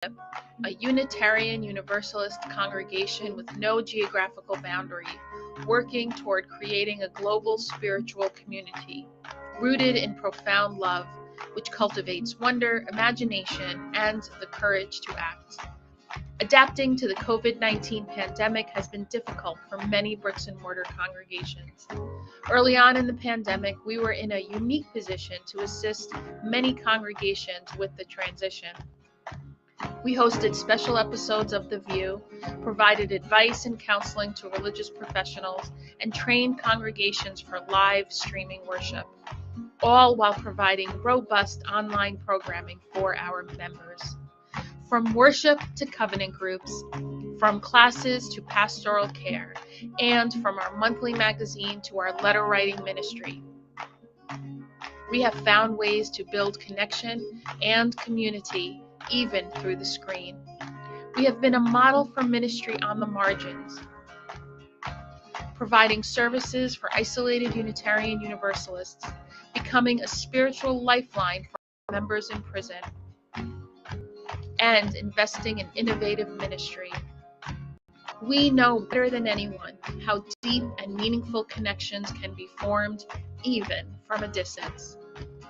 a Unitarian Universalist congregation with no geographical boundary, working toward creating a global spiritual community rooted in profound love, which cultivates wonder, imagination, and the courage to act. Adapting to the COVID-19 pandemic has been difficult for many bricks and mortar congregations. Early on in the pandemic, we were in a unique position to assist many congregations with the transition. We hosted special episodes of The VUU, provided advice and counseling to religious professionals, and trained congregations for live streaming worship, all while providing robust online programming for our members. From worship to covenant groups, from classes to pastoral care, and from our monthly magazine to our letter writing ministry, we have found ways to build connection and community even through the screen. We have been a model for ministry on the margins, providing services for isolated Unitarian Universalists, becoming a spiritual lifeline for members in prison, and investing in innovative ministry. We know better than anyone how deep and meaningful connections can be formed even from a distance.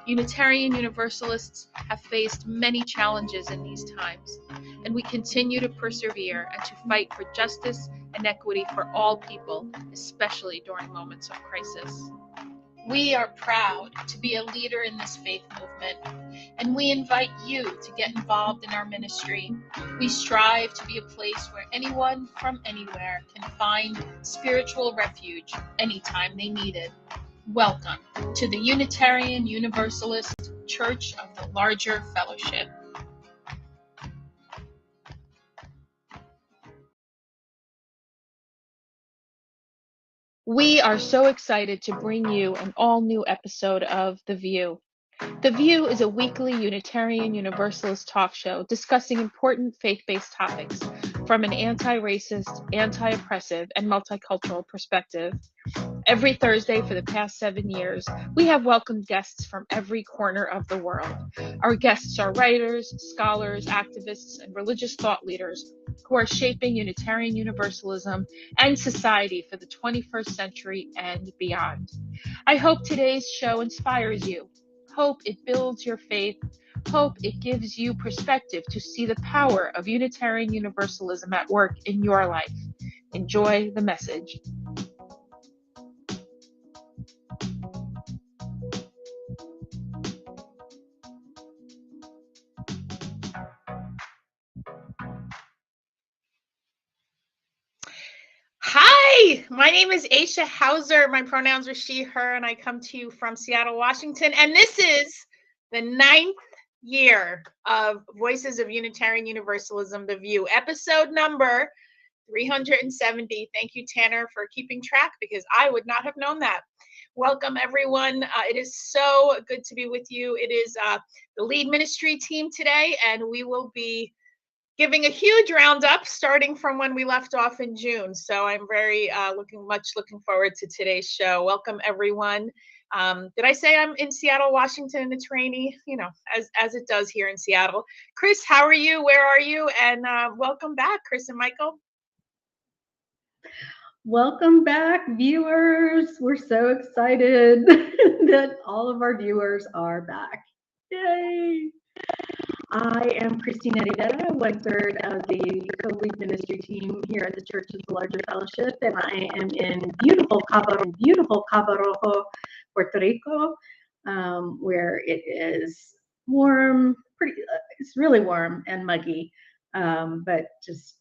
Unitarian Universalists have faced many challenges in these times, and we continue to persevere and to fight for justice and equity for all people, especially during moments of crisis. We are proud to be a leader in this faith movement, and we invite you to get involved in our ministry. We strive to be a place where anyone from anywhere can find spiritual refuge anytime they need it. Welcome to the Unitarian Universalist Church of the Larger Fellowship. We are so excited to bring you an all-new episode of The VUU. The VUU is a weekly Unitarian Universalist talk show discussing important faith-based topics from an anti-racist, anti-oppressive, and multicultural perspective. Every Thursday for the past 7 years, we have welcomed guests from every corner of the world. Our guests are writers, scholars, activists, and religious thought leaders who are shaping Unitarian Universalism and society for the 21st century and beyond. I hope today's show inspires you. Hope it builds your faith. Hope it gives you perspective to see the power of Unitarian Universalism at work in your life. Enjoy the message. Hi, my name is Aisha Hauser. My pronouns are she, her, and I come to you from Seattle, Washington. And this is the 9th year of Voices of Unitarian Universalism, the VUU, episode number 370. Thank you, Tanner, for keeping track because I would not have known that. Welcome, everyone. It is so good to be with you. It is the lead ministry team today, and we will be giving a huge roundup starting from when we left off in June. So I'm very looking forward to today's show. Welcome, everyone. Did I say I'm in Seattle, Washington, and it's rainy? You know, as it does here in Seattle. Chris, how are you? Where are you? And welcome back, Chris and Michael. Welcome back, viewers. We're so excited that all of our viewers are back. Yay! I am Christina Rivera, 1/3 of the co-lead ministry team here at the Church of the Larger Fellowship, and I am in beautiful Cabo Rojo, Puerto Rico, where it is warm, it's really warm and muggy, but just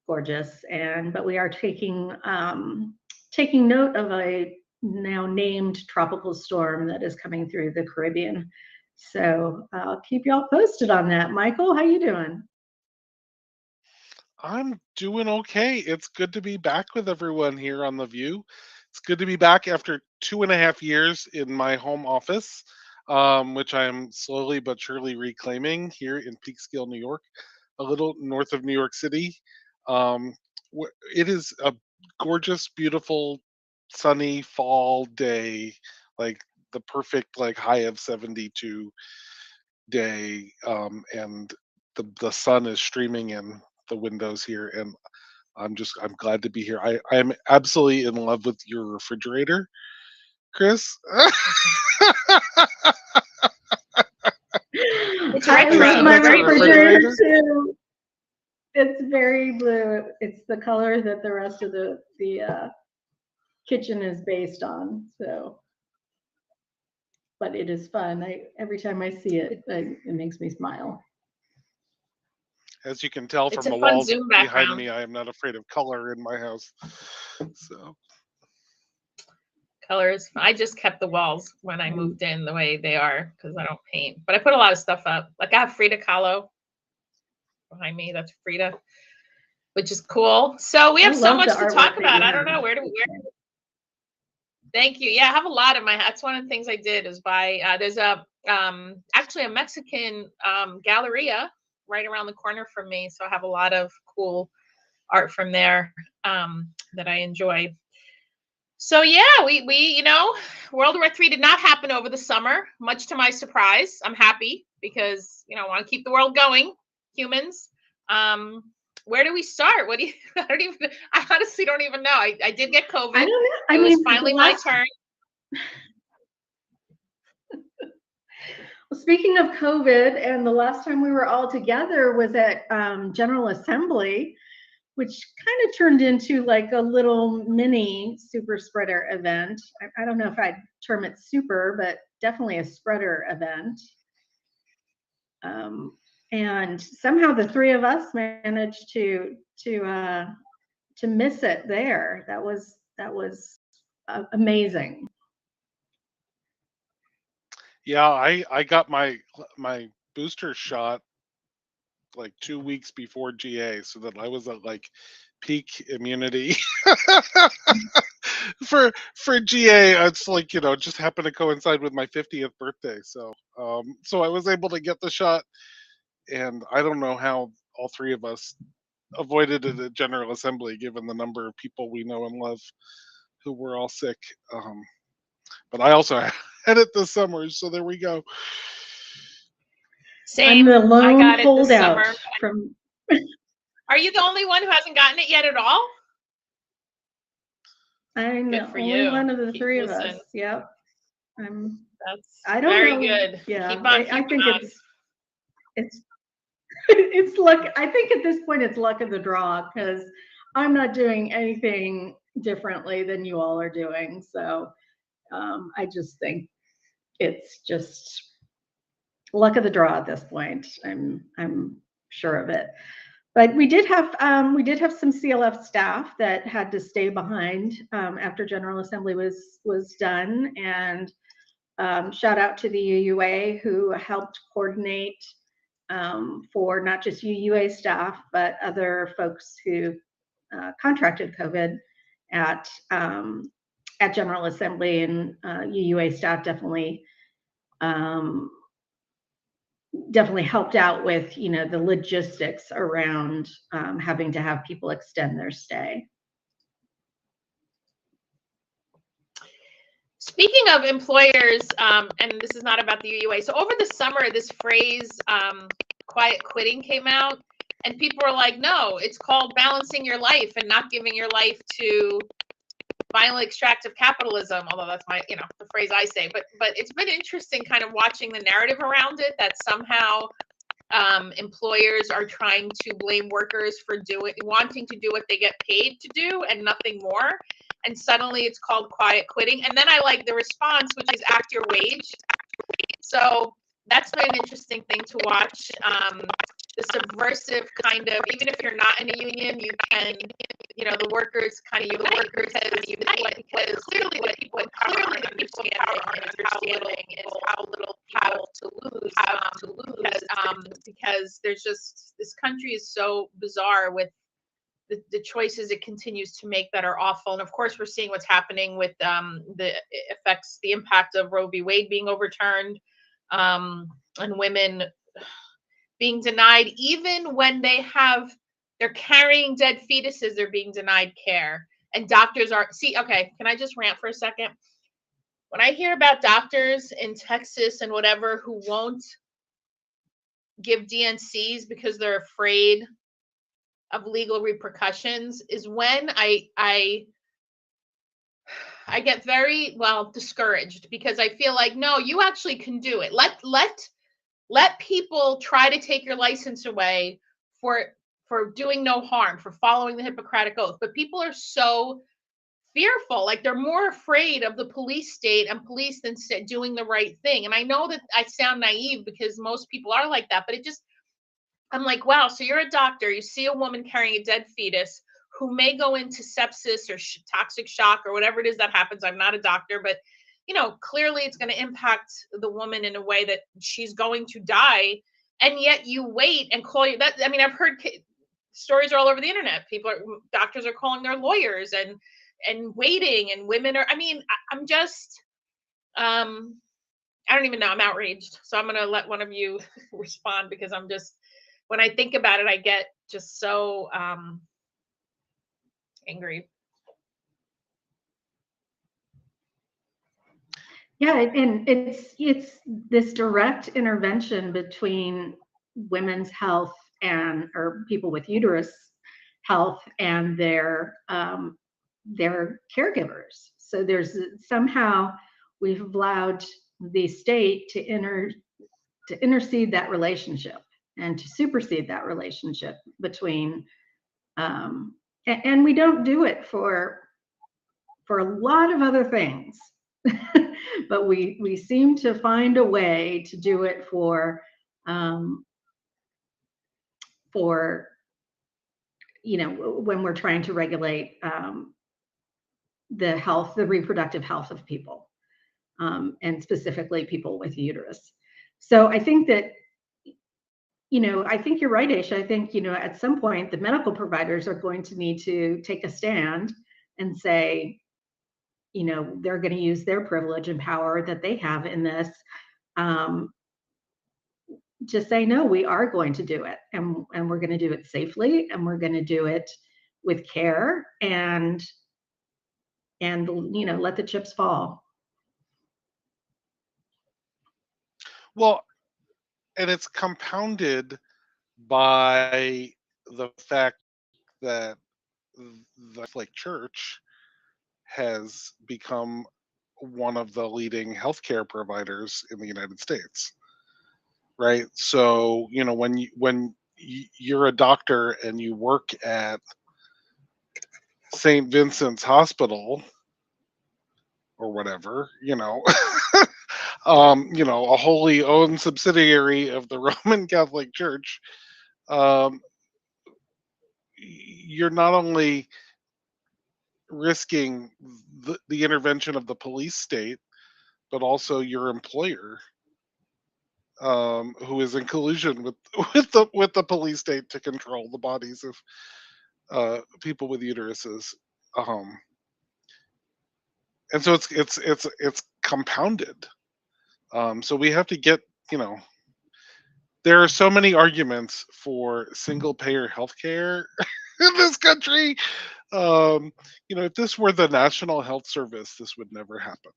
gorgeous. But we are taking note of a now named tropical storm that is coming through the Caribbean. So I'll keep y'all posted on that. Michael, how you doing? I'm doing okay. It's good to be back with everyone here on The VUU. It's good to be back after 2.5 years in my home office, which I'm slowly but surely reclaiming here in Peekskill, New York, a little north of New York City. It is a gorgeous, beautiful, sunny fall day, like the perfect high of 72 day, and the sun is streaming in the windows here, and I'm glad to be here. I am absolutely in love with your refrigerator, Chris. It's I retro. love my It's very refrigerator blue. too. It's very blue. It's the color that the rest of the kitchen is based on. So, but it is fun. Every time I see it, it makes me smile. As you can tell It's from a the fun walls Zoom behind background. me, I am not afraid of color in my house. So Colors. I just kept the walls when I moved in the way they are because I don't paint. But I put a lot of stuff up. Like I have Frida Kahlo behind me. That's Frida, which is cool. So we have so much to talk about. I don't know where. Thank you. Yeah, I have a lot in my. That's one of the things I did is buy. There's actually a Mexican galleria right around the corner from me, so I have a lot of cool art from there that I enjoy. So yeah, we World War III did not happen over the summer, much to my surprise. I'm happy because I want to keep the world going, humans. Where do we start? What do you? I honestly don't even know. I did get COVID. I don't know. It was finally my turn. Well, speaking of COVID, and the last time we were all together was at General Assembly, which kind of turned into like a little mini super spreader event. I don't know if I'd term it super, but definitely a spreader event. And somehow the three of us managed to miss it there. That was amazing. yeah, I got my booster shot like 2 weeks before GA, so that I was at like peak immunity. for GA, it's like just happened to coincide with my 50th birthday, so I was able to get the shot, and I don't know how all three of us avoided it at General Assembly, given the number of people we know and love who were all sick. But I also had it this summer, so there we go. Same. I'm the lone I got it this holdout summer. from. Are you the only one who hasn't gotten it yet at all? I'm the only one of the three of us. Yep. That's very good. Yeah, Keep on I think on. it's it's luck. I think at this point it's luck of the draw because I'm not doing anything differently than you all are doing. So I just think it's just luck of the draw at this point. I'm sure of it. But we did have some CLF staff that had to stay behind after General Assembly was done, and shout out to the UUA who helped coordinate for not just UUA staff but other folks who contracted COVID at General Assembly, and UUA staff definitely helped out with the logistics around having to have people extend their stay. Speaking of employers, and this is not about the UUA, so over the summer this phrase quiet quitting came out, and people were like, no, it's called balancing your life and not giving your life to violent extractive capitalism, although that's my the phrase I say, but it's been interesting kind of watching the narrative around it, that somehow employers are trying to blame workers for wanting to do what they get paid to do and nothing more, and suddenly it's called quiet quitting. And then I like the response, which is act your wage. So that's been an interesting thing to watch. The subversive kind of, even if you're not in a union, you can, the workers kind of unite, because clearly the people in power aren't understanding is how little people to lose, because there's just, this country is so bizarre with the choices it continues to make that are awful. And of course, we're seeing what's happening with the impact of Roe v. Wade being overturned, and women being denied, even when they're carrying dead fetuses, they're being denied care. And doctors are, okay, can I just rant for a second? When I hear about doctors in Texas and whatever who won't give DNCs because they're afraid of legal repercussions is when I get very discouraged, because I feel like, no, you actually can do it. Let people try to take your license away for doing no harm, for following the Hippocratic Oath. But people are so fearful, like they're more afraid of the police state and police than doing the right thing. And I know that I sound naive because most people are like that, but I'm like, wow, so you're a doctor, you see a woman carrying a dead fetus who may go into sepsis or toxic shock or whatever it is that happens. I'm not a doctor, but clearly it's going to impact the woman in a way that she's going to die. And yet you wait and call you that. I mean, I've heard stories are all over the internet. Doctors are calling their lawyers and waiting, and women are, I'm just, I don't even know. I'm outraged. So I'm going to let one of you respond, because I'm just, when I think about it, I get just so angry. Yeah, and it's this direct intervention between women's health or people with uterus health and their caregivers. So there's somehow we've allowed the state to intercede that relationship and to supersede that relationship between, and we don't do it for a lot of other things. But we seem to find a way to do it for when we're trying to regulate the reproductive health of people, and specifically people with uterus. So I think that, I think you're right, Aisha. I think, at some point the medical providers are going to need to take a stand and say, they're going to use their privilege and power that they have in this, to say, no, we are going to do it, and we're going to do it safely, and we're going to do it with care, and let the chips fall. Well, and it's compounded by the fact that the Catholic Church has become one of the leading healthcare providers in the United States, right? So when you're a doctor and you work at St. Vincent's Hospital or whatever, a wholly owned subsidiary of the Roman Catholic Church, you're not only risking the intervention of the police state, but also your employer, who is in collusion with the police state to control the bodies of people with uteruses, and so it's compounded. So we have to get, there are so many arguments for single payer healthcare in this country. If this were the National Health Service, this would never happen.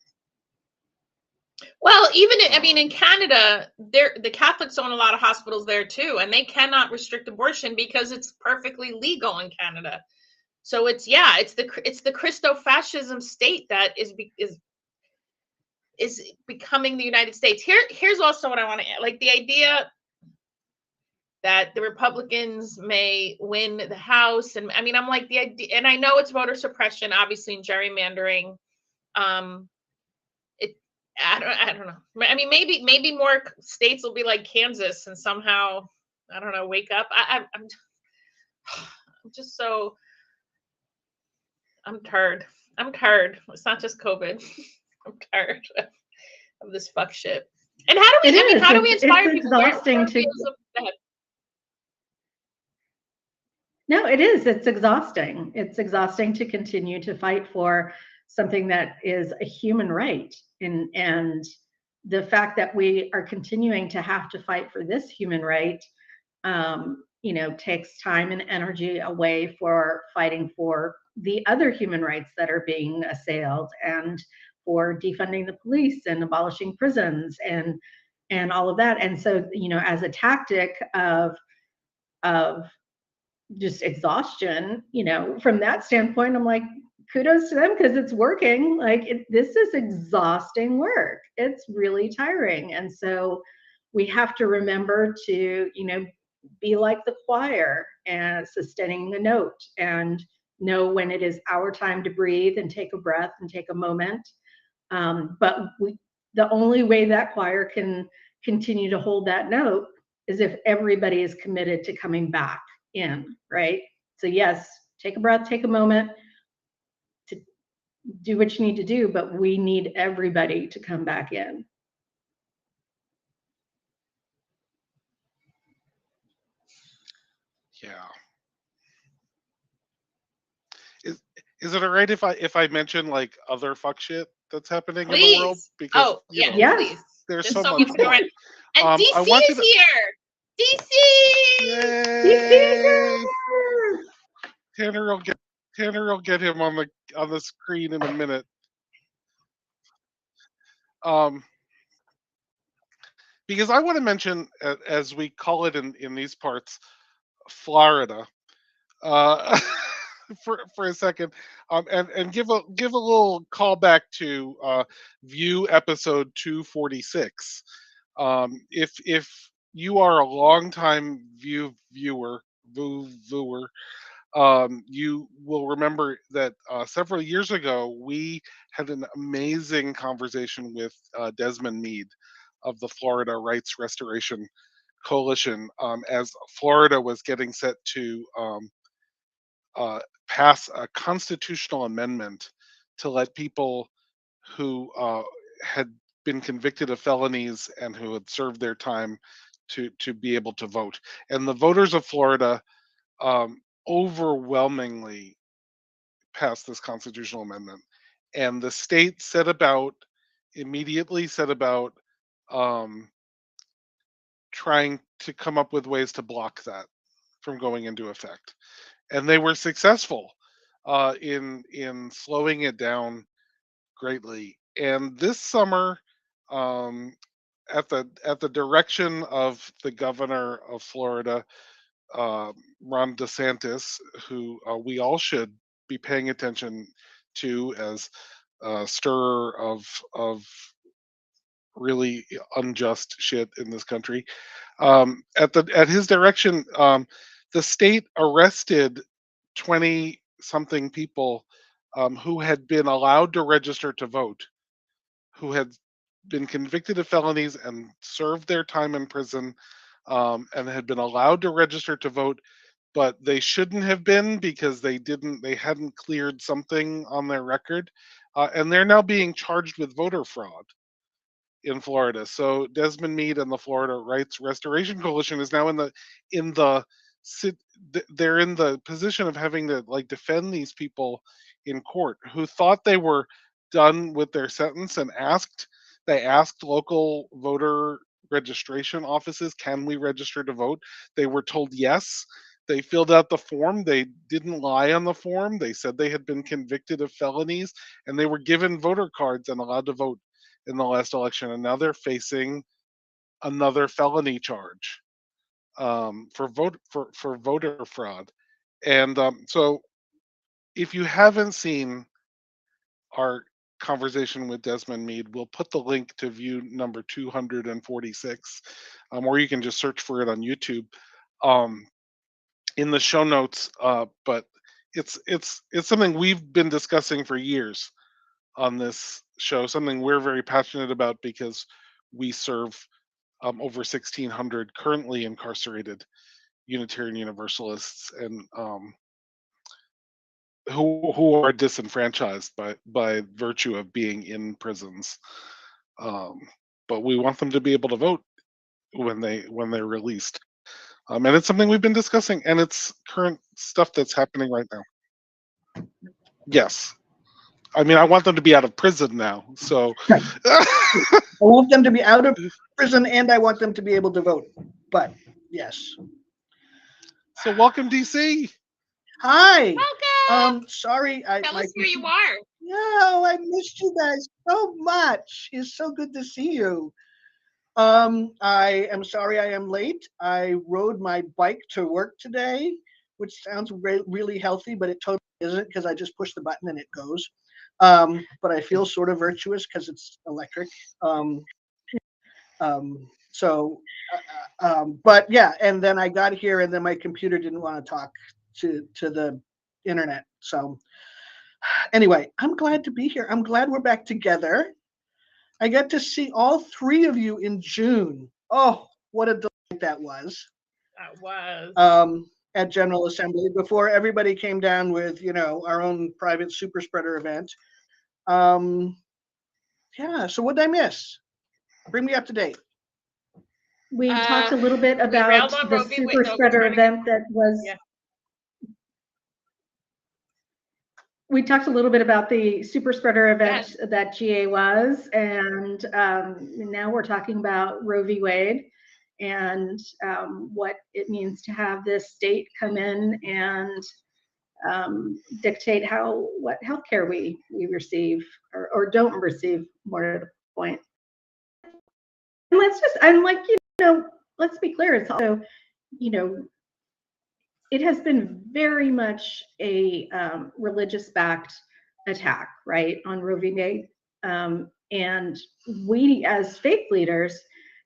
Well, even in Canada, the Catholics own a lot of hospitals there too, and they cannot restrict abortion because it's perfectly legal in Canada. So it's the Christo-fascism state that is becoming the United States. Here's also what I want to add, like the idea that the Republicans may win the House, and I'm like the idea, and I know it's voter suppression, obviously, and gerrymandering. I don't know. Maybe more states will be like Kansas and somehow, I don't know, wake up. I'm just so, I'm tired. It's not just COVID. I'm tired of this fuck shit. And how do we inspire people? Exhausting No, it is. It's exhausting. It's exhausting to continue to fight for something that is a human right. And the fact that we are continuing to have to fight for this human right, takes time and energy away for fighting for the other human rights that are being assailed, and for defunding the police and abolishing prisons, and and all of that. And so, as a tactic of just exhaustion, from that standpoint, I'm like, kudos to them, because it's working. Like, this is exhausting work. It's really tiring. And so we have to remember to, be like the choir and sustaining the note, and know when it is our time to breathe and take a breath and take a moment. But the only way that choir can continue to hold that note is if everybody is committed to coming back in, right? So yes, take a breath, take a moment to do what you need to do, but we need everybody to come back in. Yeah. Is it all right if I mention like other fuck shit that's happening in the world? Please. Because Oh, yeah, Yes. please. there's There's so so much much more. going on. And I DC wanted is to- here. DC! Yay! Tanner will get him on the screen in a minute. Because I want to mention, as we call it in these parts, Florida, uh, for a second, and give a little callback to VUU episode 246. If you are a longtime viewer, you will remember that several years ago we had an amazing conversation with Desmond Meade of the Florida Rights Restoration Coalition, as Florida was getting set to pass a constitutional amendment to let people who had been convicted of felonies and who had served their time to be able to vote. And the voters of Florida overwhelmingly passed this constitutional amendment. And the state immediately set about um, trying to come up with ways to block that from going into effect. And they were successful in slowing it down greatly. And this summer, um, at the direction of the governor of Florida, Ron DeSantis, who we all should be paying attention to as a stirrer of really unjust shit in this country. At his direction, the state arrested 20 something people who had been allowed to register to vote, who had been convicted of felonies and served their time in prison, and had been allowed to register to vote, but they shouldn't have been because they hadn't cleared something on their record, and they're now being charged with voter fraud in Florida. So Desmond Meade and the Florida Rights Restoration Coalition is now in the they're in the position of having to like defend these people in court who thought they were done with their sentence, and they asked local voter registration offices, can we register to vote? They were told yes. They filled out the form. They didn't lie on the form. They said they had been convicted of felonies, and they were given voter cards and allowed to vote in the last election, and now they're facing another felony charge for voter fraud. And so, if you haven't seen our conversation with Desmond Meade, we'll put the link to VUU number 246, or you can just search for it on YouTube in the show notes. But it's something we've been discussing for years on this show, something we're very passionate about because we serve over 1,600 currently incarcerated Unitarian Universalists, and who are disenfranchised by virtue of being in prisons. But we want them to be able to vote when they're released, and it's something we've been discussing, and it's current stuff that's happening right now. Yes. I mean, I want them to be out of prison now. So right. I want them to be out of prison, and I want them to be able to vote. But yes. So welcome, DC. Hi. Welcome. Sorry. Tell us who you are. No, I missed you guys so much. It's so good to see you. I am sorry I am late. I rode my bike to work today, which sounds really healthy, but it totally isn't because I just push the button and it goes. But I feel sort of virtuous because it's electric. But yeah, and then I got here and then my computer didn't want to talk to the internet. So anyway, I'm glad to be here. I'm glad we're back together. I got to see all three of you in June. Oh, what a delight that was. That was. At General Assembly before everybody came down with, our own private super spreader event. Yeah, so what did I miss? Bring me up to date. We talked a little bit about the super spreader event that was. Yeah. We talked a little bit about the super spreader event that GA was, and now we're talking about Roe v. Wade and what it means to have this state come in and dictate what healthcare we receive or don't receive, more to the point. And let's be clear, it's also, it has been very much a religious-backed attack, right, on Roe v. Wade. And we, as faith leaders,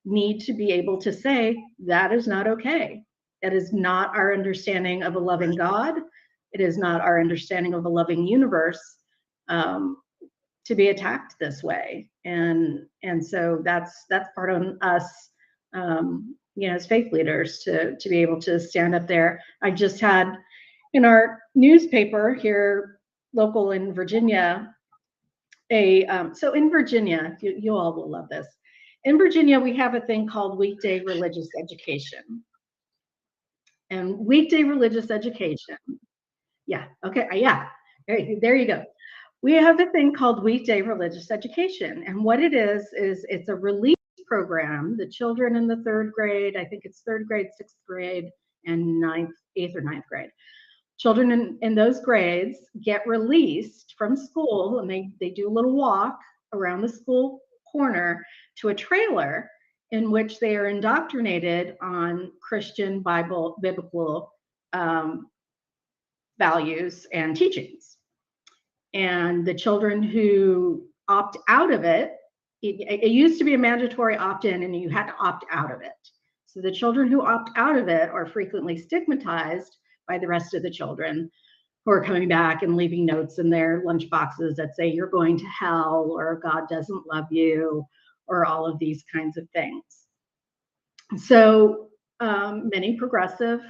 need to be able to say that is not okay. That is not our understanding of a loving God. It is not our understanding of a loving universe to be attacked this way. And so that's part on us. As faith leaders to be able to stand up there. I just had in our newspaper here, local in Virginia, so in Virginia, you all will love this. In Virginia, we have a thing called weekday religious education. And weekday religious education, there you go. We have a thing called weekday religious education. And what it is it's a release program. The children in the 3rd grade, I think it's 3rd grade, 6th grade, and 8th or 9th grade. Children in those grades get released from school, and they do a little walk around the school corner to a trailer in which they are indoctrinated on Christian biblical values and teachings. And the children who opt out of it, it used to be a mandatory opt-in and you had to opt out of it. So the children who opt out of it are frequently stigmatized by the rest of the children who are coming back and leaving notes in their lunch boxes that say you're going to hell or God doesn't love you or all of these kinds of things. So many progressive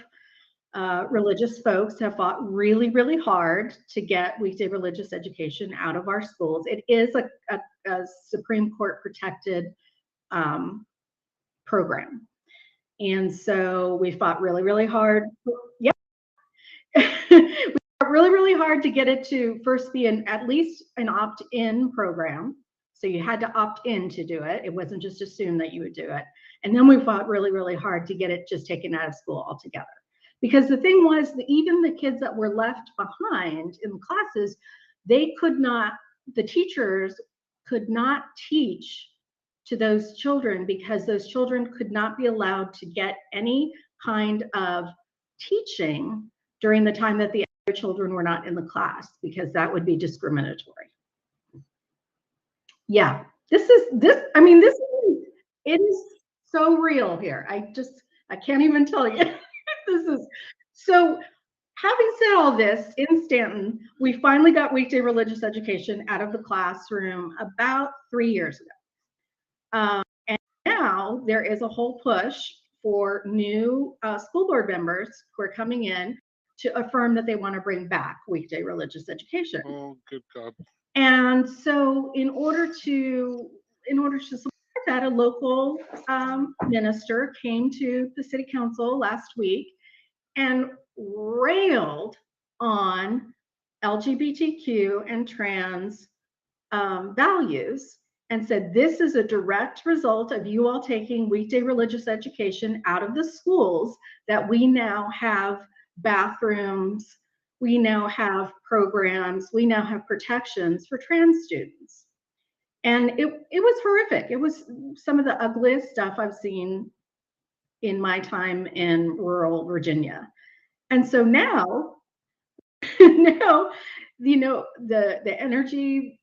religious folks have fought really, really hard to get weekday religious education out of our schools. It is a Supreme Court protected program. And so we fought really, really hard. Yeah. We fought really, really hard to get it to first be at least an opt-in program. So you had to opt in to do it. It wasn't just assumed that you would do it. And then we fought really, really hard to get it just taken out of school altogether. Because the thing was that even the kids that were left behind in classes, the teachers could not teach to those children because those children could not be allowed to get any kind of teaching during the time that the other children were not in the class, because that would be discriminatory. Yeah, it is so real here. I can't even tell you. This is so. Having said all this, in Stanton, we finally got weekday religious education out of the classroom about 3 years ago. And now there is a whole push for new school board members who are coming in to affirm that they want to bring back weekday religious education. Oh, good God. And so in order to support that, a local minister came to the city council last week and railed on LGBTQ and trans values and said, this is a direct result of you all taking weekday religious education out of the schools, that we now have bathrooms, we now have programs, we now have protections for trans students. And it was horrific. It was some of the ugliest stuff I've seen in my time in rural Virginia. And so now, now, you know, the energy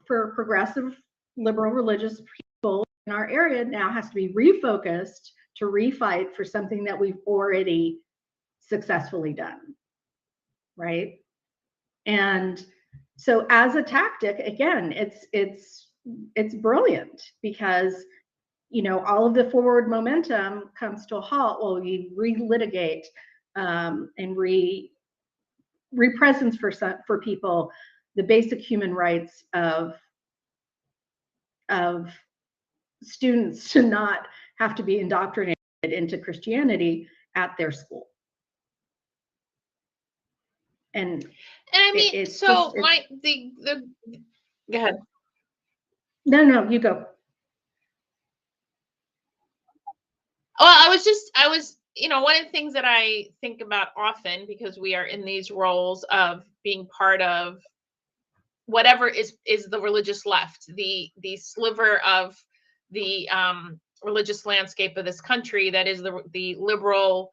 for progressive liberal religious people in our area now has to be refocused to refight for something that we've already successfully done, right? And so as a tactic, again, it's brilliant, because, you know, all of the forward momentum comes to a halt while we relitigate and represence for people the basic human rights of students to not have to be indoctrinated into Christianity at their school. And I mean, so go ahead. No, you go. Well, I was, you know, one of the things that I think about often, because we are in these roles of being part of whatever is the religious left, the sliver of the religious landscape of this country that is the liberal,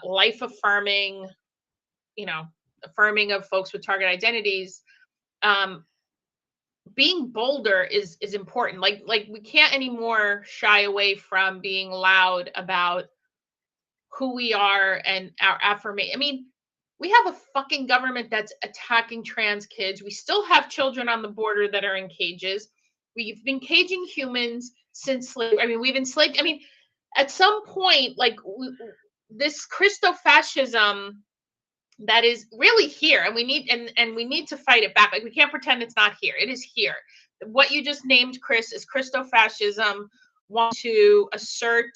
life affirming, you know, affirming of folks with target identities. Being bolder is important. Like we can't anymore shy away from being loud about who we are and our affirmation. I mean, we have a fucking government that's attacking trans kids. We still have children on the border that are in cages. We've been caging humans since slavery. I mean, we've enslaved. I mean, at some point, like this Christofascism that is really here, and we need and we need to fight it back. Like, we can't pretend it's not here. It is here. What you just named, Chris, is Christofascism. Want to assert,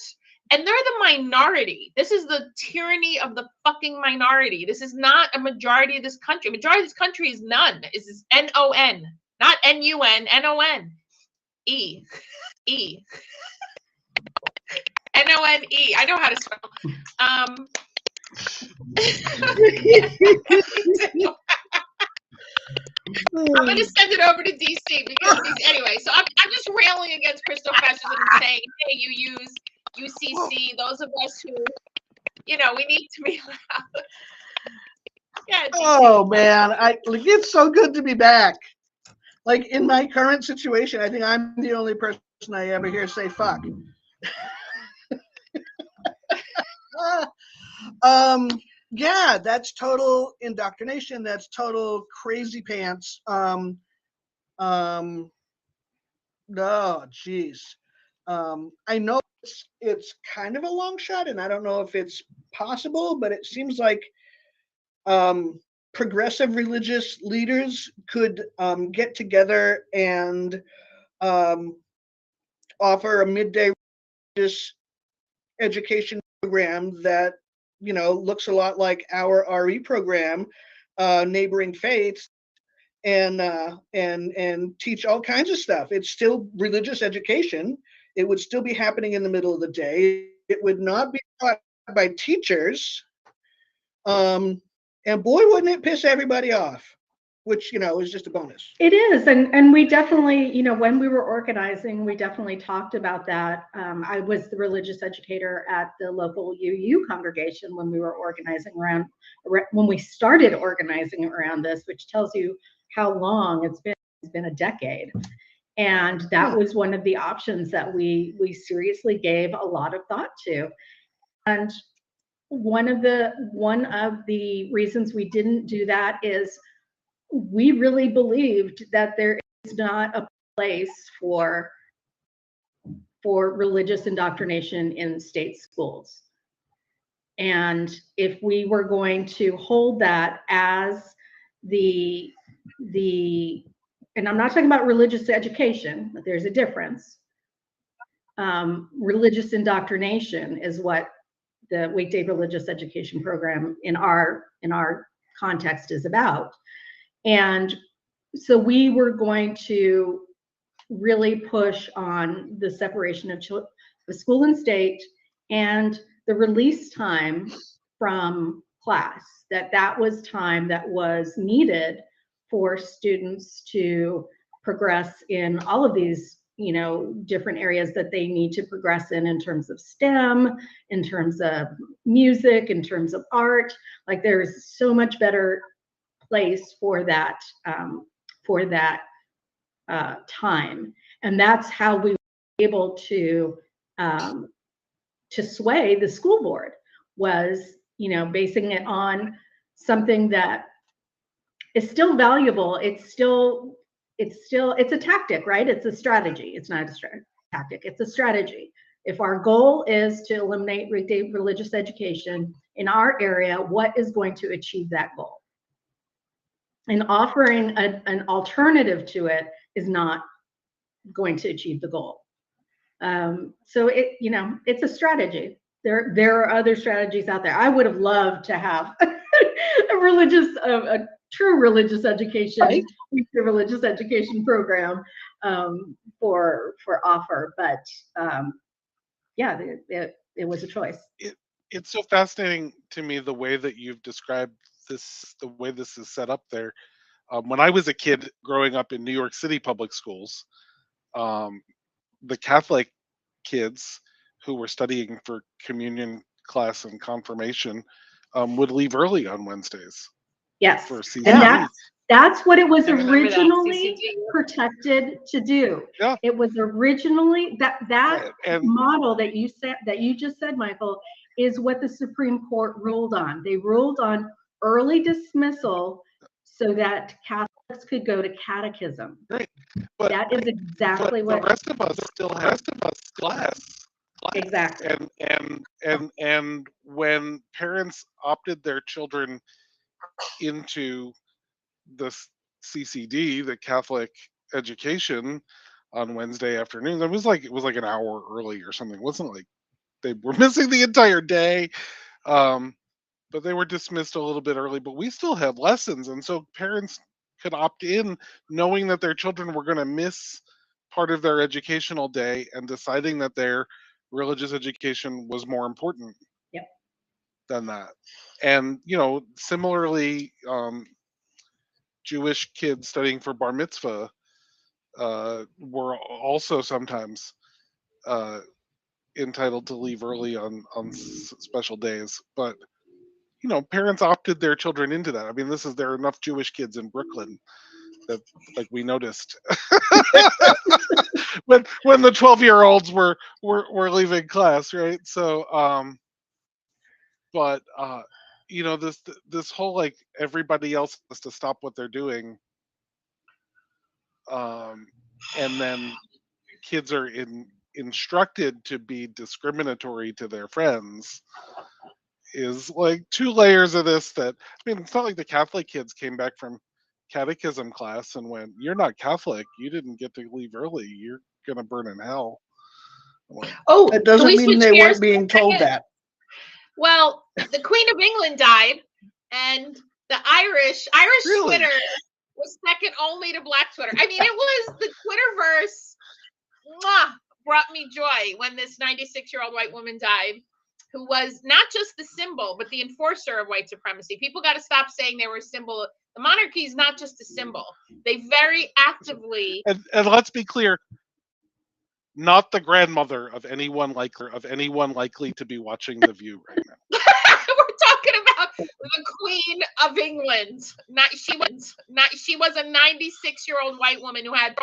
and they're the minority. This is the tyranny of the fucking minority. This is not a majority of this country. Majority of this country is none. This is N-O-N, not N-U-N, N-O-N. E. E. N-O-N-E. I know how to spell. I'm going to send it over to DC because anyway. So I'm just railing against Christofascism and saying, hey, you use UCC. Those of us who, you know, we need to be loud. Yeah. Oh man, it's so good to be back. Like, in my current situation, I think I'm the only person I ever hear say fuck. Yeah, that's total indoctrination. That's total crazy pants. No, geez. I know it's kind of a long shot, and I don't know if it's possible, but it seems like progressive religious leaders could get together and offer a midday religious education program that, you know, looks a lot like our RE program, Neighboring Faiths, and teach all kinds of stuff. It's still religious education. It would still be happening in the middle of the day. It would not be taught by teachers. And boy, wouldn't it piss everybody off, which, you know, is just a bonus. It is. And we definitely, you know, when we were organizing, we definitely talked about that. I was the religious educator at the local VUU congregation when we were organizing around, when we started organizing around this, which tells you how long it's been. It's been a decade. And that was one of the options that we seriously gave a lot of thought to. And one of the reasons we didn't do that is we really believed that there is not a place for religious indoctrination in state schools. And if we were going to hold that as the and I'm not talking about religious education, but there's a difference. Religious indoctrination is what the weekday religious education program in our context is about. And so we were going to really push on the separation of school and state, and the release time from class, that was time that was needed for students to progress in all of these, different areas that they need to progress in terms of STEM, in terms of music, in terms of art. Like there's so much better place for that time, and that's how we were able to sway the school board, was basing it on something that is still valuable. It's a tactic, right? It's a strategy. It's not a tactic. It's a strategy. If our goal is to eliminate weekday religious education in our area, what is going to achieve that goal? And offering an alternative to it is not going to achieve the goal. So it's a strategy. There are other strategies out there. I would have loved to have a true religious education, right? religious education program for offer, but yeah, it was a choice. It's so fascinating to me the way that you've described this, the way this is set up there. When I was a kid growing up in New York City public schools, the Catholic kids who were studying for communion class and confirmation would leave early on Wednesdays. Yes, for CCD. and that's what it was I remember that, originally CCD. protected to do. Yeah. It was originally that And model that you just said, Michael, is what the Supreme Court ruled on. They ruled on early dismissal so that Catholics could go to catechism. right, but That is exactly but what the rest of us still have class. exactly. And when parents opted their children into the CCD, the Catholic education, on Wednesday afternoons, it was like an hour early or something. It wasn't like they were missing the entire day, but they were dismissed a little bit early. But we still had lessons, and so parents could opt in knowing that their children were going to miss part of their educational day and deciding that their religious education was more important Yep. than that. And similarly, Jewish kids studying for bar mitzvah were also sometimes entitled to leave early on special days. But parents opted their children into that. I mean, there are enough Jewish kids in Brooklyn that, like, we noticed when the 12-year-olds were leaving class, right? So but this whole, like, everybody else has to stop what they're doing, and then kids are instructed to be discriminatory to their friends, is like two layers of this. That, I mean, it's not like the Catholic kids came back from catechism class and went, "You're not Catholic, you didn't get to leave early, you're gonna burn in hell." Oh, That can doesn't we mean switch they gears weren't being for a told second? that. Well, the Queen of England died, and the Irish Really? Twitter was second only to Black Twitter. I mean, it was the Twitterverse. Brought me joy when this 96-year-old white woman died, who was not just the symbol, but the enforcer of white supremacy. People got to stop saying they were a symbol. The monarchy is not just a symbol. They very actively. And let's be clear, not the grandmother of anyone likely to be watching The View right now. We're talking about the Queen of England. She was a 96-year-old white woman who had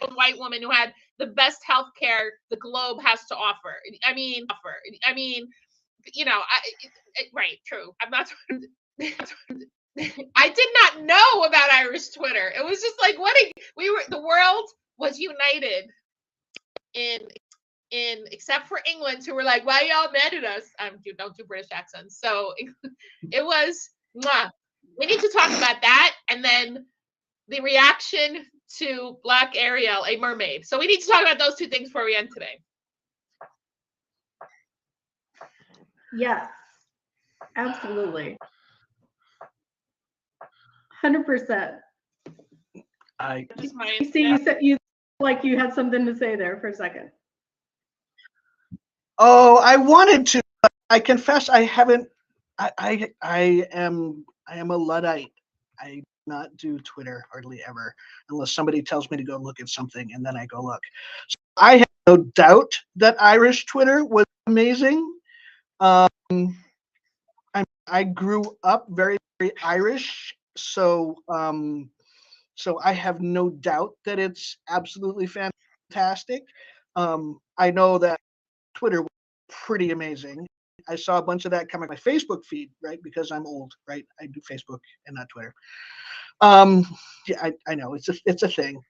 the best health care the globe has to offer. I mean, right, true. I'm not. I did not know about Irish Twitter. It was just like the world was united in except for England, who were like, "Why y'all mad at us?" Don't do British accents. So it was. We need to talk about that, and then the reaction to Black Ariel, a mermaid. So we need to talk about those two things before we end today. Yes, absolutely. 100%. Just my You see, you said you like you had something to say there for a second. Oh, I wanted to, but I confess I haven't. I am a Luddite. I not do Twitter hardly ever, unless somebody tells me to go look at something, and then I go look. So I have no doubt that Irish Twitter was amazing. I grew up very, very Irish, so so I have no doubt that it's absolutely fantastic. I know that Twitter was pretty amazing. I saw a bunch of that come on my Facebook feed, right? Because I'm old, right? I do Facebook and not Twitter. Yeah, I know it's a thing.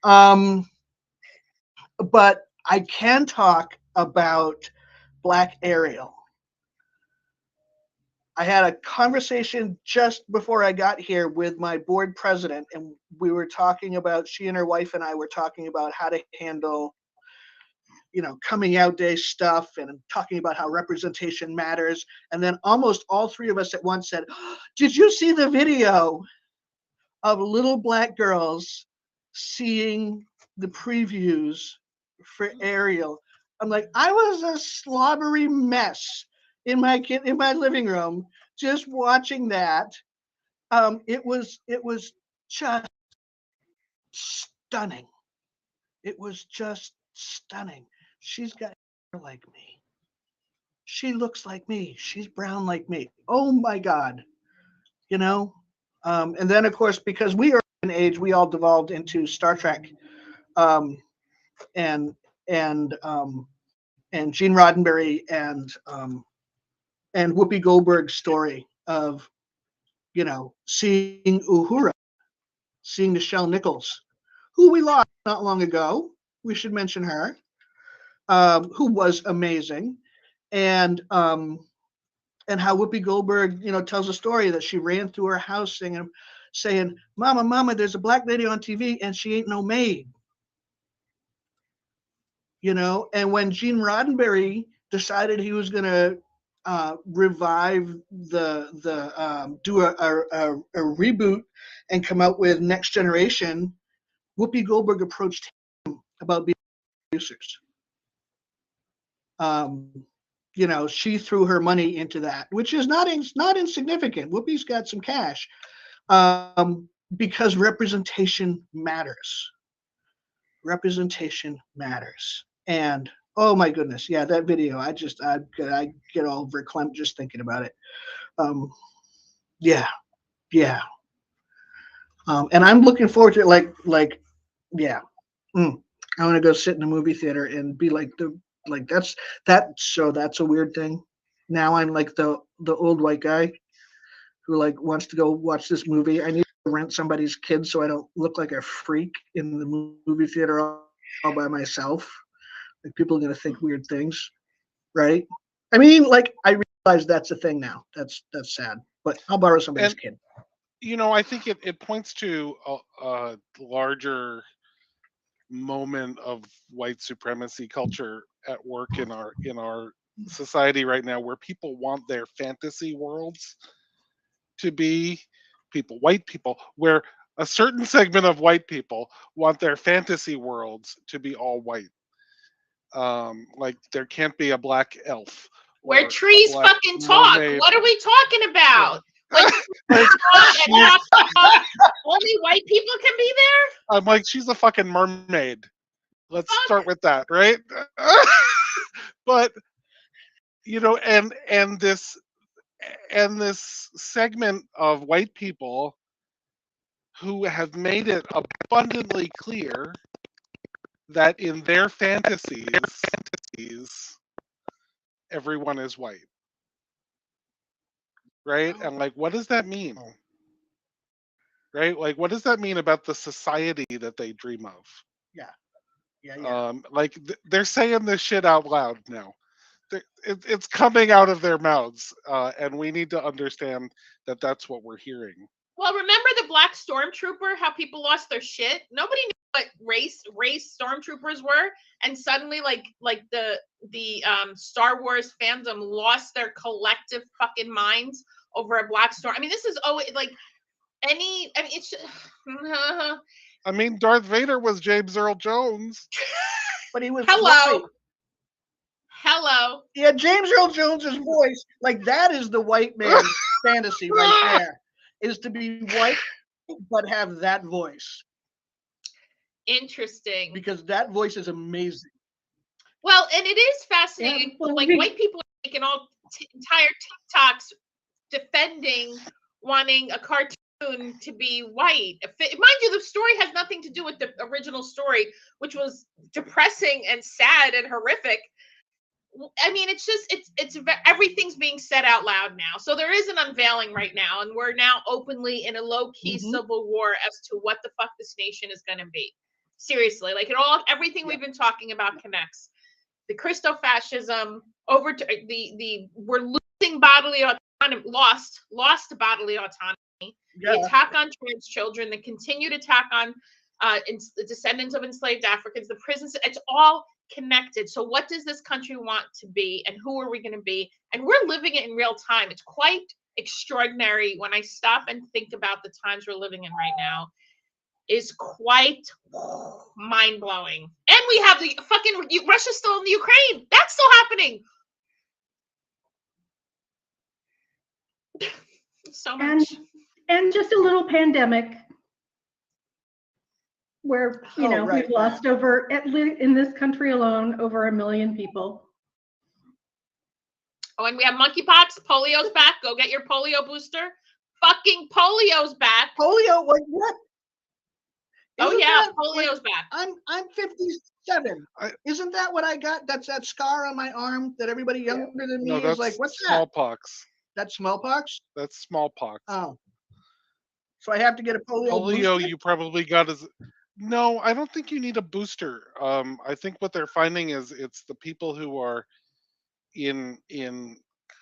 But I can talk about Black Ariel. I had a conversation just before I got here with my board president, and we were talking about, she and her wife and I were talking about how to handle, coming out day stuff, and talking about how representation matters. And then almost all three of us at once said, "Did you see the video of little Black girls seeing the previews for Ariel?" I'm like, I was a slobbery mess in my living room just watching that. It was just stunning. It was just stunning. She's got hair like me. She looks like me. She's brown like me. Oh my God. And then of course, because we are an age, we all devolved into Star Trek, um, and and Gene Roddenberry and Whoopi Goldberg's story of seeing Uhura, seeing Nichelle Nichols, who we lost not long ago. We should mention her, who was amazing, and how Whoopi Goldberg, tells a story that she ran through her house saying, "Mama, Mama, there's a Black lady on TV, and she ain't no maid." And when Gene Roddenberry decided he was going to revive do a reboot and come out with Next Generation, Whoopi Goldberg approached him about being producers. She threw her money into that, which is not insignificant. Whoopi's got some cash, because representation matters. Representation matters. And oh my goodness, yeah, that video, I get all verklempt just thinking about it. Yeah. And I'm looking forward to it. Yeah. I want to go sit in a movie theater and be that's a weird thing. Now I'm like the old white guy who wants to go watch this movie. I need to rent somebody's kid so I don't look like a freak in the movie theater all by myself. People are going to think weird things, right? I mean, I realize that's a thing now. That's sad. But I'll borrow somebody's kid. I think it points to a larger moment of white supremacy culture at work in our society right now, where people want their fantasy worlds to be white people, where a certain segment of white people want their fantasy worlds to be all white. There can't be a Black elf. Where trees fucking talk. Mermaid. What are we talking about? Yeah. Only white people can be there? I'm like, she's a fucking mermaid. Let's start with that, right? But and this segment of white people who have made it abundantly clear that in their fantasies everyone is white, right? And what does that mean, right? What does that mean about the society that they dream of? Yeah. They're saying this shit out loud now. It's coming out of their mouths, and we need to understand that that's what we're hearing. Well, remember the Black Stormtrooper? How people lost their shit. Nobody knew what race stormtroopers were, and suddenly, the Star Wars fandom lost their collective fucking minds over a Black Storm. I mean, this is always it's. I mean, Darth Vader was James Earl Jones, but he was Hello. white. Hello. Yeah, James Earl Jones's voice, that is the white man's fantasy right there, is to be white but have that voice, Interesting. because that voice is amazing. Well, and it is fascinating. Yeah, well, like white people are making all entire TikToks defending wanting a cartoon to be white. Mind you, the story has nothing to do with the original story, which was depressing and sad and horrific. I mean, it's just it's everything's being said out loud now. So there is an unveiling right now, and we're now openly in a low-key civil war as to what the fuck this nation is going to be. Seriously, like everything we've been talking about connects. The Christo-fascism over to the we're losing bodily autonomy, lost bodily autonomy. The attack on trans children, the continued attack on the descendants of enslaved Africans, the prisons. It's all connected. So what does this country want to be, and who are we going to be? And we're living it in real time. It's quite extraordinary when I stop and think about the times we're living in right now. Is quite mind-blowing. And we have the fucking Russia's still in the Ukraine. That's still happening. So much. And just a little pandemic where, you know, we've lost over, in this country alone, over 1 million people. Oh, and we have monkeypox. Polio's back. Go get your polio booster. Fucking polio's back. Polio, what? Isn't polio's back. I'm 57. Isn't that what I got? That's that scar on my arm that everybody younger than me is like, what's that? Smallpox. That's smallpox? That's smallpox. Oh. So I have to get a polio booster? You probably got as... No, I don't think you need a booster. I think what they're finding is it's the people who are in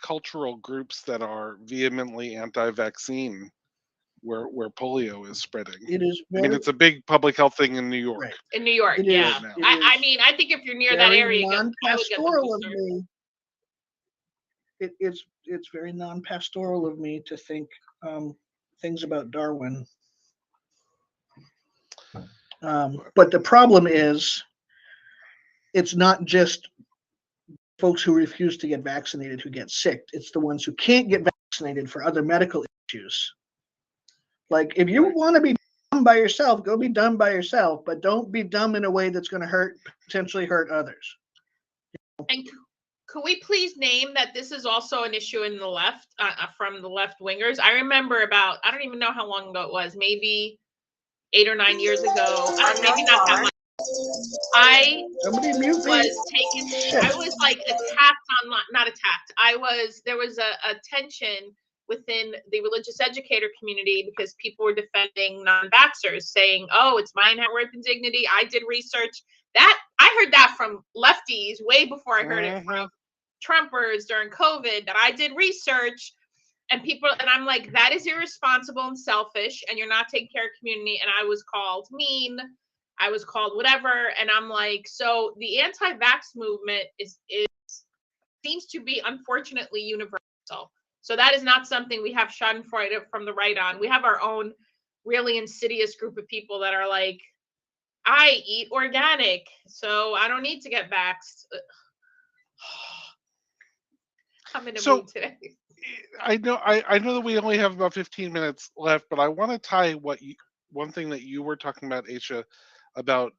cultural groups that are vehemently anti-vaccine where polio is spreading. It is. I mean, it's a big public health thing in New York. Right. In New York, yeah. I mean, I think if you're near that area, non-pastoral of me. It's very non-pastoral of me to think things about Darwin. But the problem is, it's not just folks who refuse to get vaccinated who get sick. It's the ones who can't get vaccinated for other medical issues. Like, if you want to be dumb by yourself, go be dumb by yourself, but don't be dumb in a way that's going to potentially hurt others. And could we please name that this is also an issue in the left, from the left wingers? I remember I don't even know how long ago it was, maybe 8 or 9 years ago. Maybe not that much. I was like attacked online, not attacked. There was a tension within the religious educator community because people were defending non-vaxxers, saying, oh, it's my inherent right and dignity. I did research. I heard that from lefties way before I heard it from Trumpers during COVID, that I did research. And I'm like, that is irresponsible and selfish, and you're not taking care of community. And I was called mean. I was called whatever. And I'm like, so the anti-vax movement seems to be unfortunately universal. So that is not something we have schadenfreude from the right on. We have our own really insidious group of people that are like, I eat organic, so I don't need to get vaxxed. I'm in a mood today. I know that we only have about 15 minutes left, but I want to tie one thing that you were talking about, Aisha, about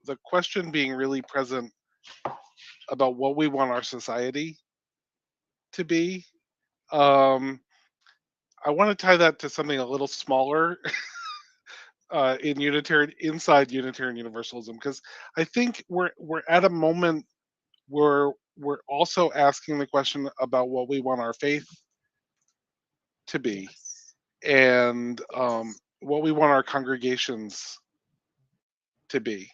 the question being really present about what we want our society to be. I want to tie that to something a little smaller inside Unitarian Universalism, because I think we're at a moment where we're also asking the question about what we want our faith to be, and what we want our congregations to be.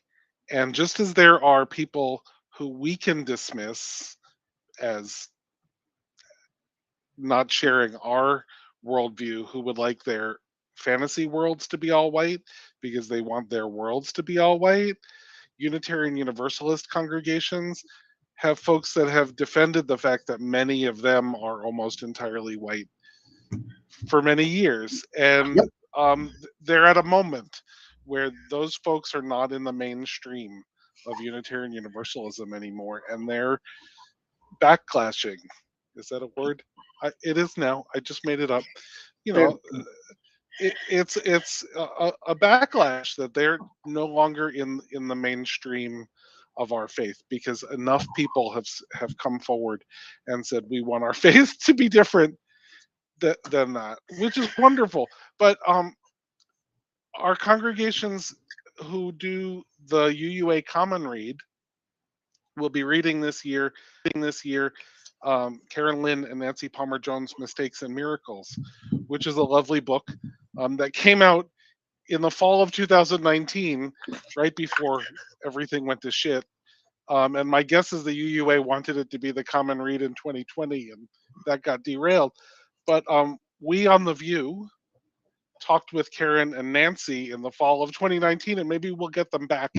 And just as there are people who we can dismiss as not sharing our worldview, who would like their fantasy worlds to be all white because they want their worlds to be all white, Unitarian Universalist congregations have folks that have defended the fact that many of them are almost entirely white for many years. And they're at a moment where those folks are not in the mainstream of Unitarian Universalism anymore, and they're backlashing. Is that a word? It is now. I just made it up. You know, it's a backlash that they're no longer in the mainstream of our faith, because enough people have come forward and said we want our faith to be different than that, which is wonderful. But our congregations who do the UUA Common Read will be reading this year. Karen Lynn and Nancy Palmer Jones' Mistakes and Miracles, which is a lovely book that came out in the fall of 2019, right before everything went to shit. And my guess is the UUA wanted it to be the Common Read in 2020, and that got derailed. But we on The VUU talked with Karen and Nancy in the fall of 2019, and maybe we'll get them back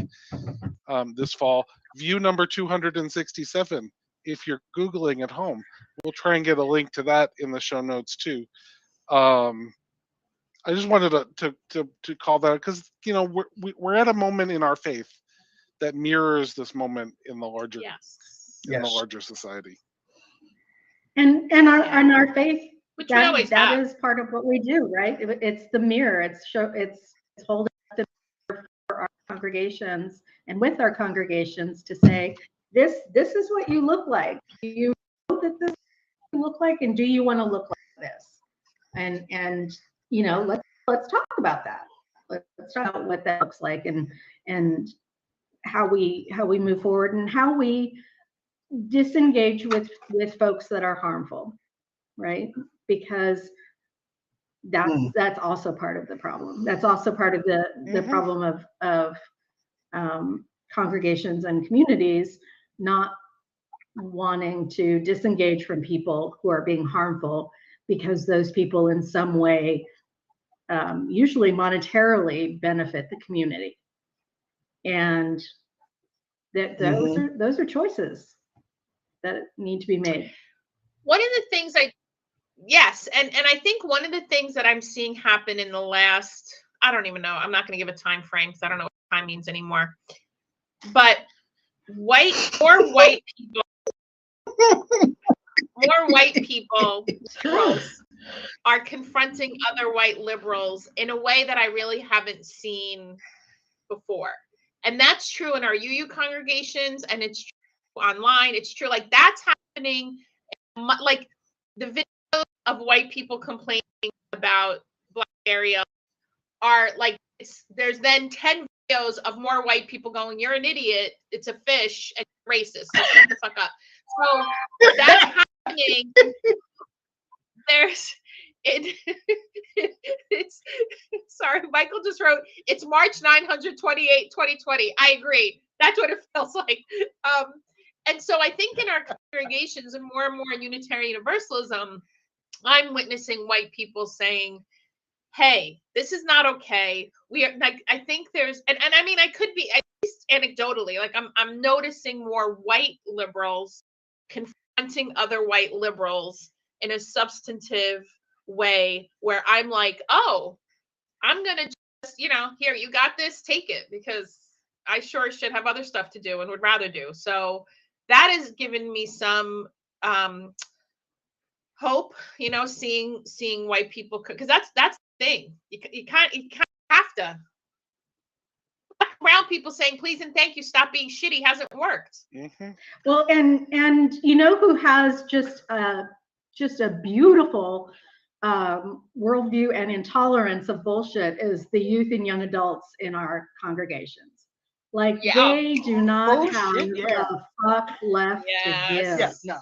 this fall. VUU number 267. If you're Googling at home, we'll try and get a link to that in the show notes too. I just wanted to call that, because we're at a moment in our faith that mirrors this moment in the larger the larger society. And our faith, which we always that have. is part of what we do, right? It's the mirror. It's holding up the mirror for our congregations and with our congregations to say, this is what you look like. Do you know that this is what you look like, and do you want to look like this? And let's talk about that. Let's talk about what that looks like, and how we move forward, and how we disengage with folks that are harmful, right? Because that's also part of the problem. That's also part of the problem of congregations and communities not wanting to disengage from people who are being harmful, because those people in some way, usually monetarily, benefit the community. And that those are choices that need to be made. One of the things and I think one of the things that I'm seeing happen in the last, I don't even know, I'm not going to give a time frame because I don't know what time means anymore, but more white people liberals are confronting other white liberals in a way that I really haven't seen before. And that's true in our UU congregations, and it's true online. It's true, like that's happening. Like the videos of white people complaining about Black area are like, there's then 10 videos of more white people going, "You're an idiot, it's a fish, and you're racist, so shut the fuck up." So that's happening. It's sorry, Michael just wrote, it's March 928, 2020. I agree. That's what it feels like. And so I think in our congregations and more in Unitarian Universalism, I'm witnessing white people saying, hey, this is not okay. We are like, I think there's, and I mean, I could be, at least anecdotally, like I'm noticing more white liberals confronting other white liberals in a substantive way, where I'm like, oh, I'm going to just, here, you got this, take it, because I sure should have other stuff to do and would rather do. So that has given me some hope, seeing white people, because that's the thing. You kind of have to. Brown people saying please and thank you, stop being shitty, hasn't worked. Mm-hmm. Well, and who has just a beautiful worldview and intolerance of bullshit is the youth and young adults in our congregations. Like they do not have a fuck left to give. Yeah, no.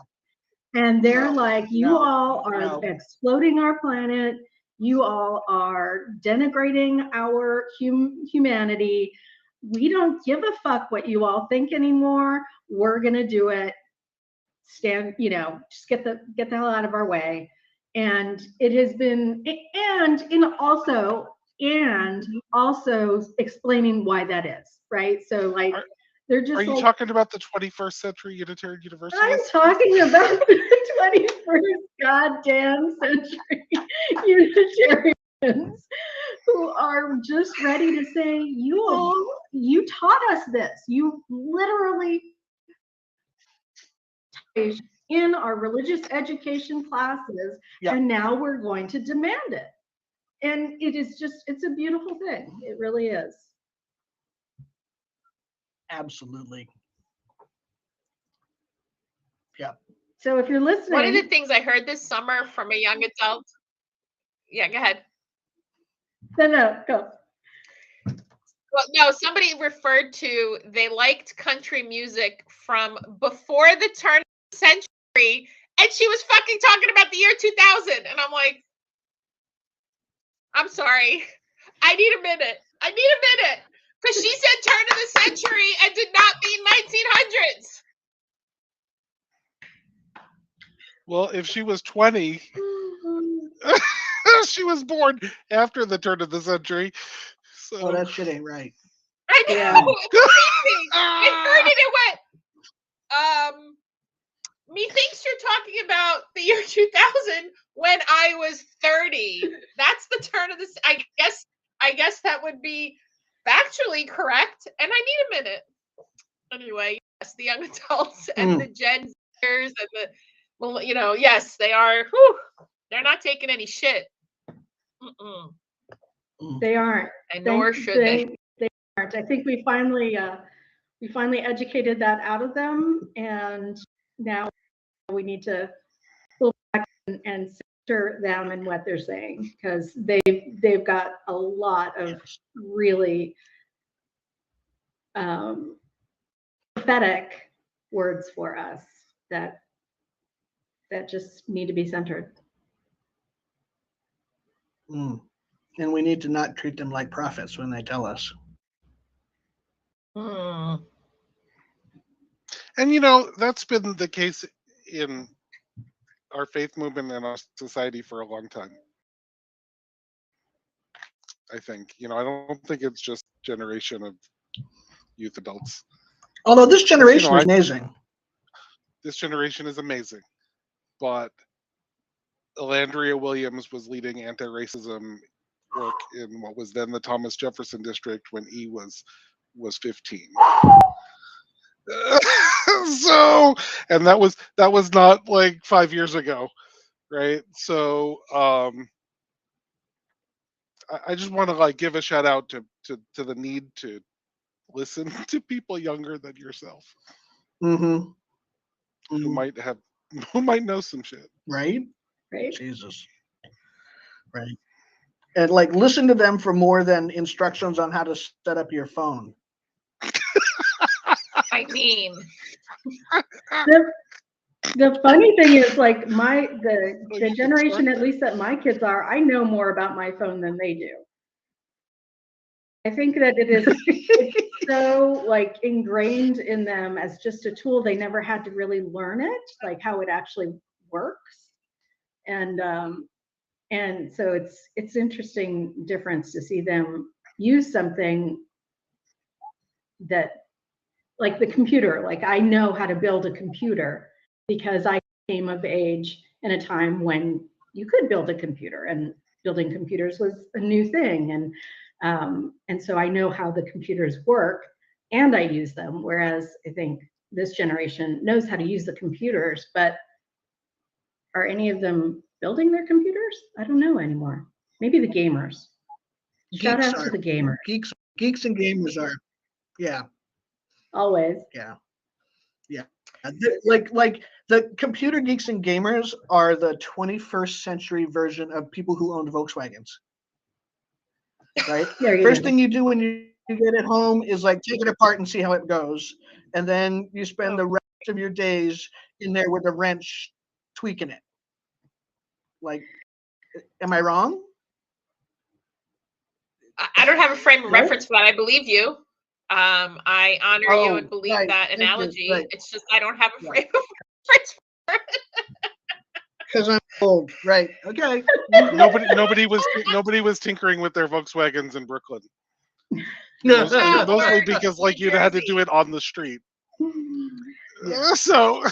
And they're like, you all are exploding our planet. You all are denigrating our humanity. We don't give a fuck what you all think anymore. We're gonna do it. Stand, just get the hell out of our way. And it has been, and also explaining why that is, right? So like, they're just. Are you talking about the 21st century Unitarian Universalists? I'm talking about the 21st goddamn century Unitarians who are just ready to say, you taught us this. You literally in our religious education classes, and now we're going to demand it. And it is just, it's a beautiful thing. It really is. Absolutely. Yeah. So if you're listening, One of the things I heard this summer from a young adult. Yeah, go ahead. No, go. Well, no, somebody referred to they liked country music from before the turn of the century, and she was fucking talking about the year 2000, and I'm like, I'm sorry, I need a minute, because she said turn of the century and did not mean 1900s. Well, if she was 20, she was born after the turn of the century. So. Oh, that shit ain't right. I know. Yeah. It's crazy. I heard it. It went. Methinks you're talking about the year 2000 when I was 30. That's the turn of this. I guess that would be factually correct. And I need a minute. Anyway, yes, the young adults and the Gen Zers and the, well, you know, yes, they are. Whew, they're not taking any shit. Mm-mm. They aren't. And nor should they. They aren't. I think we finally educated that out of them, and now we need to pull back and center them in what they're saying, because they've got a lot of really prophetic words for us that just need to be centered. And we need to not treat them like prophets when they tell us. And you know, that's been the case in our faith movement and our society for a long time. I think, you know, I don't think it's just generation of youth adults. Although this generation is amazing. This generation is amazing. But Elandria Williams was leading anti-racism work in what was then the Thomas Jefferson district when he was 15. So, and that was not like 5 years ago, right? So I just want to like give a shout out to the need to listen to people younger than yourself, who might know some shit, right? Right. Jesus, right? And like listen to them for more than instructions on how to set up your phone. I mean, the funny thing is, like the generation, at least that my kids are, I know more about my phone than they do. I think that it's so like ingrained in them as just a tool. They never had to really learn it, like how it actually works. And so it's interesting difference to see them use something that, like the computer, like I know how to build a computer because I came of age in a time when you could build a computer, and building computers was a new thing. And so I know how the computers work and I use them. Whereas I think this generation knows how to use the computers, but are any of them building their computers? I don't know anymore. Maybe the gamers. Shout out to the gamers. Geeks and gamers are, yeah. Always. Yeah. Like the computer geeks and gamers are the 21st century version of people who owned Volkswagens. Right? First thing you do when you get it home is like take it apart and see how it goes. And then you spend the rest of your days in there with a wrench tweaking it. Like, am I wrong? I don't have a frame of reference for that. I believe you. I honor you and believe that analogy. It's just I don't have a frame of reference for it. Because I'm old, right? Okay. Nobody was tinkering with their Volkswagens in Brooklyn. Mostly because like you'd had to do it on the street. So.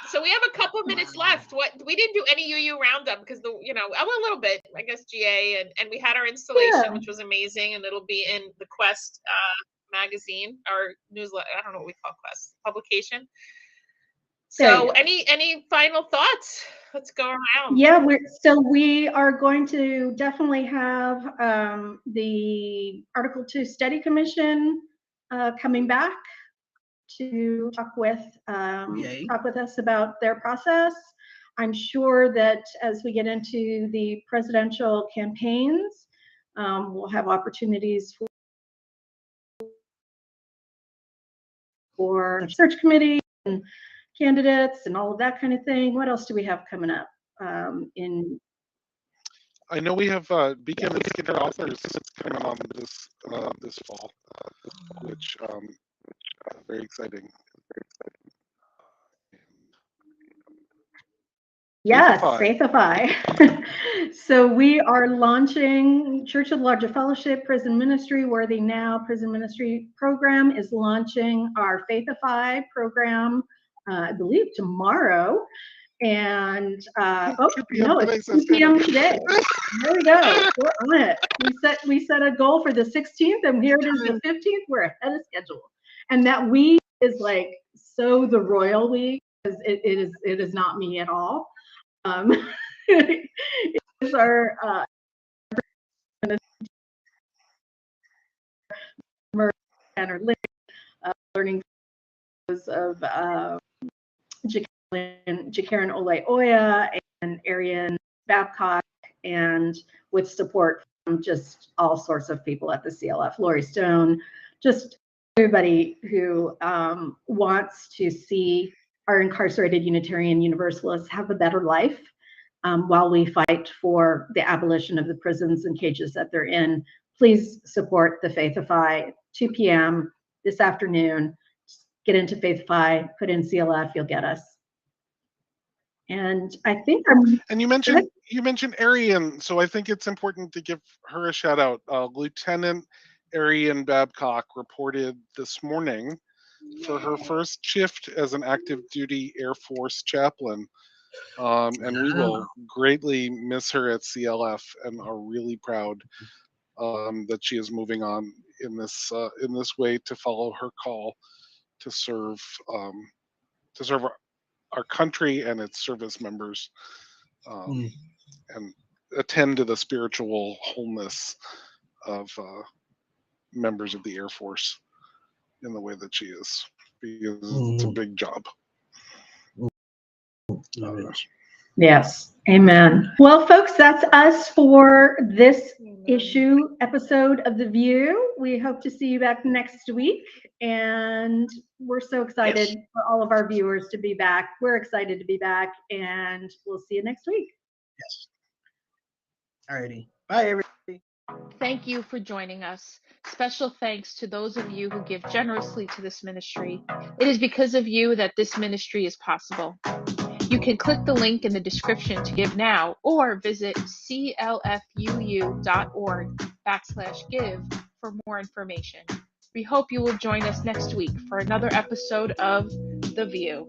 So we have a couple of minutes left. What we didn't do any UU roundup because I went a little bit, I guess, GA, and we had our installation, which was amazing, and it'll be in the Quest magazine, our newsletter. I don't know what we call Quest publication. So any final thoughts Let's go around. Yeah, we are going to definitely have the Article 2 Study Commission coming back to talk with us about their process. I'm sure that as we get into the presidential campaigns, we'll have opportunities for search committee and candidates and all of that kind of thing. What else do we have coming up? I know we have Beacon and Skinner authors coming on this fall, which very exciting. Yes, Faithify. So we are launching Church of the Larger Fellowship Prison Ministry, Worthy Now Prison Ministry program is launching our Faithify program, I believe tomorrow. And no, it's 2 p.m. today. There we go. We're on it. We set a goal for the 16th, and here it is the 15th. We're ahead of schedule. And that week is like so the royal week, because it is not me at all. It is our learning of Jacaren Ole Oya and Arian Babcock, and with support from just all sorts of people at the CLF, Lori Stone, just everybody who wants to see our incarcerated Unitarian Universalists have a better life while we fight for the abolition of the prisons and cages that they're in. Please support the Faithify, 2 p.m. this afternoon. Get into Faithify, put in CLF, you'll get us. And I think and you mentioned Arian, so I think it's important to give her a shout out. Lieutenant Arian Babcock reported this morning for her first shift as an active duty Air Force chaplain. And we will greatly miss her at CLF and are really proud that she is moving on in this way to follow her call to serve our country and its service members, and attend to the spiritual wholeness of members of the Air Force in the way that she is, because it's a big job. Yes, amen. Well, folks, that's us for this episode of The View. We hope to see you back next week, and we're so excited for all of our viewers to be back. We're excited to be back, and we'll see you next week. Yes. Alrighty. Bye, everybody. Thank you for joining us. Special thanks to those of you who give generously to this ministry. It is because of you that this ministry is possible. You can click the link in the description to give now, or visit clfuu.org/give for more information. We hope you will join us next week for another episode of The View.